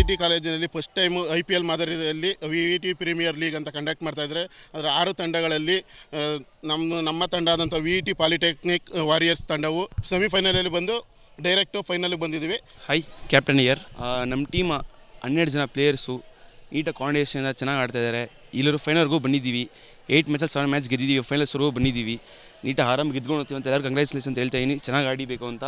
T ಕಾಲೇಜಿನಲ್ಲಿ first time IPL ಮಾದರಿಯಲ್ಲಿ VVT premier league ಅಂತ ಕಂಡಕ್ಟ್ ಮಾಡ್ತಾಯಿದ್ದಾರೆ. ಅದರ 6 ತಂಡಗಳಲ್ಲಿ ನಮ್ಮ ತಂಡ ಆದಂಥ VVT ಪಾಲಿಟೆಕ್ನಿಕ್ ವಾರಿಯರ್ಸ್ ತಂಡವು ಸೆಮಿಫೈನಲಲ್ಲಿ ಬಂದು ಡೈರೆಕ್ಟು ಫೈನಲ್ಗೆ ಬಂದಿದ್ದೀವಿ. High captain year. ನಮ್ಮ ಟೀಮ್ 12 ಜನ ಪ್ಲೇಯರ್ಸು ನೀಟಾಗಿ ಕಾಂಡಿನೇಷನಿಂದ ಚೆನ್ನಾಗಿ ಆಡ್ತಾಯಿದ್ದಾರೆ. ಇಲ್ಲರೂ ಫೈನಲ್ಗೂ ಬಂದಿದ್ದೀವಿ. 8 ಮ್ಯಾಚಲ್ಲಿ 7 ಮ್ಯಾಚ್ ಗೆದ್ದಿದ್ದೀವಿ. ಫೈನಲ್ಸ್ವರೆಗೂ ಬಂದಿದ್ದೀವಿ. ನೀಟಾಗಿ ಆರಾಮ್ ಗೆದ್ಕೊಂಡು ಹೋಗ್ತೀವಿ ಅಂತ ಎಲ್ಲರೂ ಕಂಗ್ರ್ಯಾಚುಲೇಷನ್ ಅಂತ ಹೇಳ್ತಾ ಇದ್ದೀನಿ. ಚೆನ್ನಾಗಿ ಆಡಿಬೇಕು ಅಂತ.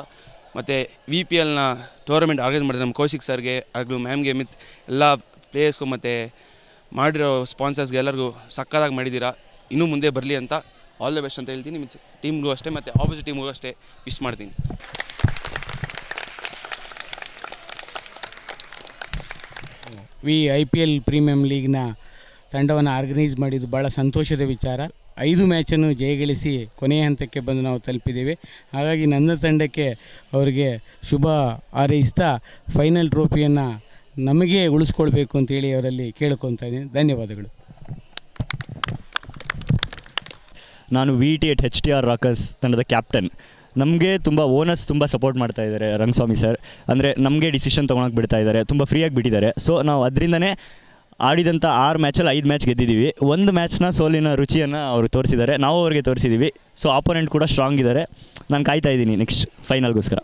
ಮತ್ತು VPLನ ಟೂರ್ನಮೆಂಟ್ ಆರ್ಗನೈಸ್ ಮಾಡಿದ್ರೆ ನಮ್ಮ ಕೌಶಿಕ್ ಸರ್ಗೆ ಆಗಲೂ ಮ್ಯಾಮ್ಗೆ ಮಿತ್ ಎಲ್ಲ ಪ್ಲೇಯರ್ಸ್ಗೂ ಮತ್ತು ಮಾಡಿರೋ ಸ್ಪಾನ್ಸರ್ಸ್ಗೆ ಎಲ್ಲರಿಗೂ ಸಕ್ಕತ್ತಾಗಿ ಮಾಡಿದ್ದೀರಾ. ಇನ್ನೂ ಮುಂದೆ ಬರಲಿ ಅಂತ ಆಲ್ ದ ಬೆಸ್ಟ್ ಅಂತ ಹೇಳ್ತೀನಿ. ಟೀಮ್ಗೂ ಅಷ್ಟೇ ಮತ್ತು ಆಪೋಸಿಟ್ ಟೀಮ್ಗೂ ಅಷ್ಟೇ ವಿಶ್ ಮಾಡ್ತೀನಿ. IPL ಪ್ರೀಮಿಯಂ ಲೀಗ್ನ ತಂಡವನ್ನು ಆರ್ಗನೈಸ್ ಮಾಡಿದ್ದು ಭಾಳ ಸಂತೋಷದ ವಿಚಾರ. 5 ಮ್ಯಾಚನ್ನು ಜಯಗಳಿಸಿ ಕೊನೆಯ ಹಂತಕ್ಕೆ ಬಂದು ನಾವು ತಲುಪಿದ್ದೇವೆ. ಹಾಗಾಗಿ ನನ್ನ ತಂಡಕ್ಕೆ ಅವರಿಗೆ ಶುಭ ಹಾರೈಸ್ತಾ ಫೈನಲ್ ಟ್ರೋಫಿಯನ್ನು ನಮಗೆ ಉಳಿಸ್ಕೊಳ್ಬೇಕು ಅಂತೇಳಿ ಅವರಲ್ಲಿ ಕೇಳ್ಕೊತಾ ಇದ್ದೀನಿ. ಧನ್ಯವಾದಗಳು. ನಾನು VT at HTR ರಾಕರ್ಸ್ ತಂಡದ ಕ್ಯಾಪ್ಟನ್. ನಮಗೆ ತುಂಬ ಓನರ್ಸ್ ತುಂಬ ಸಪೋರ್ಟ್ ಮಾಡ್ತಾ ಇದ್ದಾರೆ. ರಂಗಸ್ವಾಮಿ ಸರ್ ಅಂದರೆ ನಮಗೆ ಡಿಸಿಷನ್ ತೊಗೊಳಕ್ಕೆ ಬಿಡ್ತಾ ಇದ್ದಾರೆ, ತುಂಬ ಫ್ರೀಯಾಗಿ ಬಿಟ್ಟಿದ್ದಾರೆ. ಸೊ ನಾವು ಅದರಿಂದನೇ ಆಡಿದಂಥ 6 ಮ್ಯಾಚಲ್ಲಿ 5 ಮ್ಯಾಚ್ ಗೆದ್ದಿದ್ದೀವಿ. ಒಂದು ಮ್ಯಾಚ್ನ ಸೋಲಿನ ರುಚಿಯನ್ನು ಅವರು ತೋರಿಸಿದ್ದಾರೆ, ನಾವು ಅವ್ರಿಗೆ ತೋರಿಸಿದ್ದೀವಿ. ಸೊ ಆಪೋನೆಂಟ್ ಕೂಡ ಸ್ಟ್ರಾಂಗ್ ಇದ್ದಾರೆ. ನಾನು ಕಾಯ್ತಾ ಇದ್ದೀನಿ next ಫೈನಲ್ಗೋಸ್ಕರ.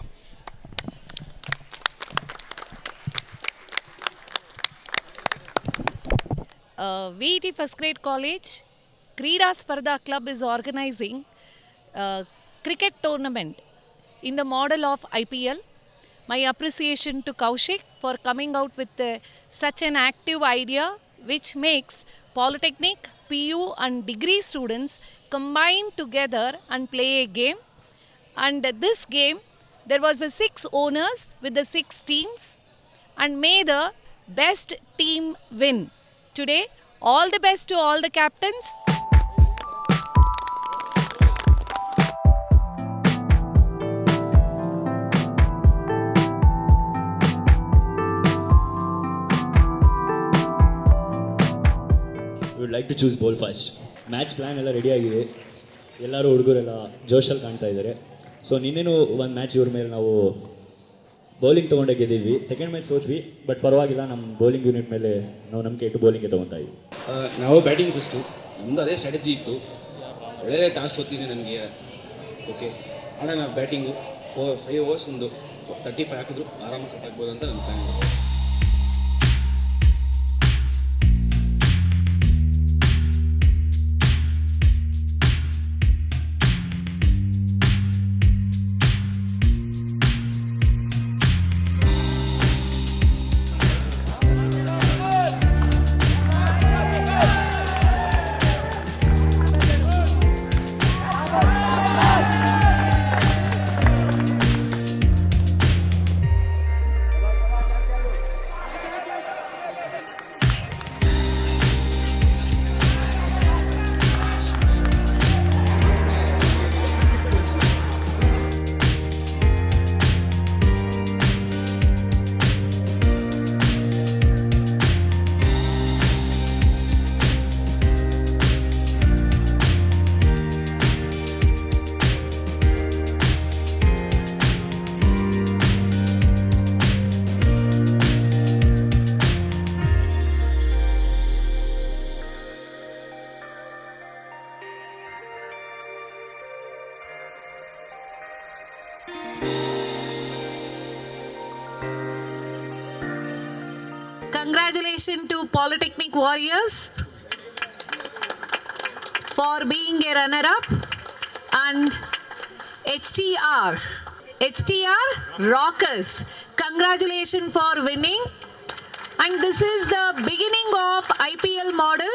VET First Grade College Krida Sparda Club is organizing cricket tournament in the model of IPL. My appreciation to Kaushik for coming out with such an active idea which makes polytechnic, PU and degree students combine together and play a game. And this game, there was 6 owners with the 6 teams, and may the best team win. Today, all the best to all the captains. Would like to choose bowl first. Match plan ಎಲ್ಲ ready ಆಗಿದೆ. ಎಲ್ಲರೂ ಹುಡುಗರೆಲ್ಲ ಜೋಶಲ್ಲಿ ಕಾಣ್ತಾ ಇದ್ದಾರೆ. So ನಿನ್ನೆನೂ ಒಂದು match ಇವ್ರ ಮೇಲೆ ನಾವು ಬೌಲಿಂಗ್ ತೊಗೊಂಡೇ ಗೆದ್ದಿದ್ವಿ. ಸೆಕೆಂಡ್ ಮ್ಯಾಚ್ ಸೋತ್ವಿ, ಬಟ್ ಪರವಾಗಿಲ್ಲ. ನಮ್ಮ ಬೌಲಿಂಗ್ ಯೂನಿಟ್ ಮೇಲೆ ನಾವು ನಂಬಿಕೆ ಇಟ್ಟು ಬೌಲಿಂಗ್ಗೆ ತೊಗೊತಾ ಇದ್ವಿ. ನಾವು ಬ್ಯಾಟಿಂಗ್ ಫಸ್ಟು, ನಮ್ಮದು ಅದೇ ಸ್ಟ್ರಾಟಜಿ ಇತ್ತು. ಒಳ್ಳೆಯ ಟಾಸ್ ಓದ್ತೀನಿ ನನಗೆ. ಓಕೆ ಆಡೋಣ ಬ್ಯಾಟಿಂಗು. 5 ಓವರ್ಸ್ ಒಂದು 35 ಹಾಕಿದ್ರು ಆರಾಮಾಗಿ ಕಟ್ ಆಗ್ಬೋದು ಅಂತ ನನ್ನ ಪ್ಲ್ಯಾನ್ ಇದೆ. Congratulations to Polytechnic Warriors for being a runner-up, and HTR Rockers, congratulations for winning. And this is the beginning of IPL model.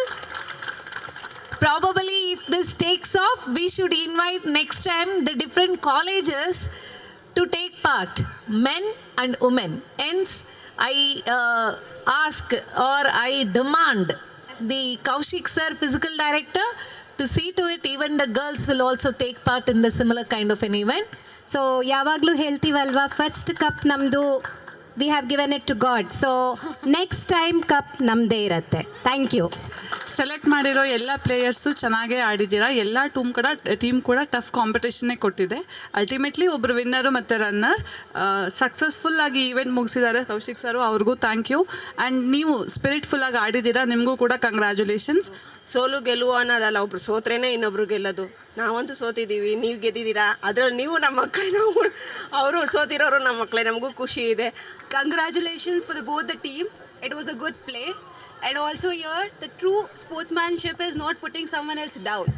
Probably if this takes off, we should invite next time the different colleges to take part, men and women. Hence, I ask or I demand the Kaushik sir, physical director, to see to it even the girls will also take part in the similar kind of an event. So ಯಾವಾಗಲೂ ಹೇಳ್ತೀವಲ್ವಾ, first cup ನಮ್ಮದು, we have given it to God. So next time cup ನಮ್ಮದೇ ಇರುತ್ತೆ. Thank you. Select ಮಾಡಿರೋ ಎಲ್ಲ players ಚೆನ್ನಾಗೇ ಆಡಿದ್ದೀರಾ. ಎಲ್ಲ team ಕೂಡ ಟಫ್ ಕಾಂಪಿಟೇಷನ್ನೇ ಕೊಟ್ಟಿದೆ. ಅಲ್ಟಿಮೇಟ್ಲಿ ಒಬ್ಬರು ವಿನ್ನರು ಮತ್ತು ರನ್ನರ್ ಸಕ್ಸಸ್ಫುಲ್ಲಾಗಿ ಈವೆಂಟ್ ಮುಗಿಸಿದ್ದಾರೆ ಕೌಶಿಕ್ ಸರು, ಅವ್ರಿಗೂ ಥ್ಯಾಂಕ್ ಯು. ಆ್ಯಂಡ್ ನೀವು ಸ್ಪಿರಿಟ್ಫುಲ್ಲಾಗಿ ಆಡಿದ್ದೀರಾ, ನಿಮಗೂ ಕೂಡ ಕಂಗ್ರ್ಯಾಚುಲೇಷನ್ಸ್. ಸೋಲು ಗೆಲುವು ಅನ್ನೋದಲ್ಲ, ಒಬ್ರು ಸೋತ್ರೇನೆ ಇನ್ನೊಬ್ರು ಗೆಲ್ಲೋದು. ನಾವಂತೂ ಸೋತಿದ್ದೀವಿ, ನೀವು ಗೆದ್ದಿದ್ದೀರಾ. ಅದರಲ್ಲಿ ನೀವು ನಮ್ಮ ಮಕ್ಕಳೇ, ನಾವು ಅವರು ಸೋತಿರೋರು ನಮ್ಮ ಮಕ್ಕಳೇ, ನಮಗೂ ಖುಷಿ ಇದೆ. Congratulations for both the team. It was a good play. And also here, the true sportsmanship is not putting someone else down.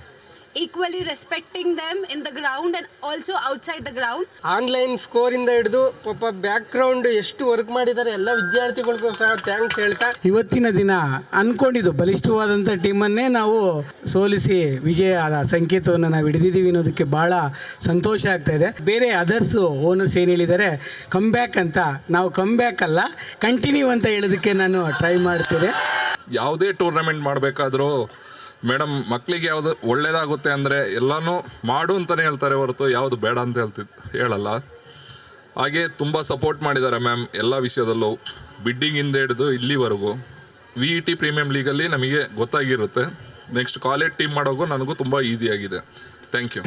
Equally respecting them in the ground and also outside the ground. Online ಸ್ಕೋರಿಂದ ಹಿಡಿದು ಪಾಪ background ಎಷ್ಟು work ಮಾಡಿದ್ದಾರೆ ಎಲ್ಲ ವಿದ್ಯಾರ್ಥಿಗಳಿಗೂ ಸಹ thanks ಹೇಳ್ತಾ, ಇವತ್ತಿನ ದಿನ ಅಂದ್ಕೊಂಡಿದ್ದು ಬಲಿಷ್ಠವಾದಂಥ ಟೀಮನ್ನೇ ನಾವು ಸೋಲಿಸಿ ವಿಜಯದ ಸಂಕೇತವನ್ನು ನಾವು ಹಿಡಿದಿದ್ದೀವಿ ಅನ್ನೋದಕ್ಕೆ ಭಾಳ ಸಂತೋಷ ಆಗ್ತಾ ಇದೆ. ಬೇರೆ ಅದರ್ಸು ಓನರ್ಸ್ ಏನು ಹೇಳಿದ್ದಾರೆ, ಕಮ್ ಬ್ಯಾಕ್ ಅಂತ, ನಾವು ಕಮ್ ಬ್ಯಾಕ್ ಅಲ್ಲ ಕಂಟಿನ್ಯೂ ಅಂತ ಹೇಳೋದಕ್ಕೆ ನಾನು ಟ್ರೈ ಮಾಡ್ತಿದ್ದೆ. ಯಾವುದೇ ಟೂರ್ನಮೆಂಟ್ ಮಾಡಬೇಕಾದ್ರೂ ಮೇಡಮ್ ಮಕ್ಕಳಿಗೆ ಯಾವುದು ಒಳ್ಳೇದಾಗುತ್ತೆ ಅಂದರೆ ಎಲ್ಲನೂ ಮಾಡು ಅಂತಲೇ ಹೇಳ್ತಾರೆ ಹೊರತು ಯಾವುದು ಬೇಡ ಅಂತ ಹೇಳಲ್ಲ. ಹಾಗೆ ತುಂಬ ಸಪೋರ್ಟ್ ಮಾಡಿದ್ದಾರೆ ಮ್ಯಾಮ್ ಎಲ್ಲ ವಿಷಯದಲ್ಲೂ, ಬಿಡ್ಡಿಂಗಿಂದ ಹಿಡಿದು ಇಲ್ಲಿವರೆಗೂ. VET ಪ್ರೀಮಿಯಂ ಲೀಗಲ್ಲಿ ನಮಗೆ ಗೊತ್ತಾಗಿರುತ್ತೆ. ನೆಕ್ಸ್ಟ್ ಕಾಲೇಜ್ ಟೀಮ್ ಮಾಡೋಕ್ಕೂ ನನಗೂ ತುಂಬ ಈಸಿಯಾಗಿದೆ. Thank you.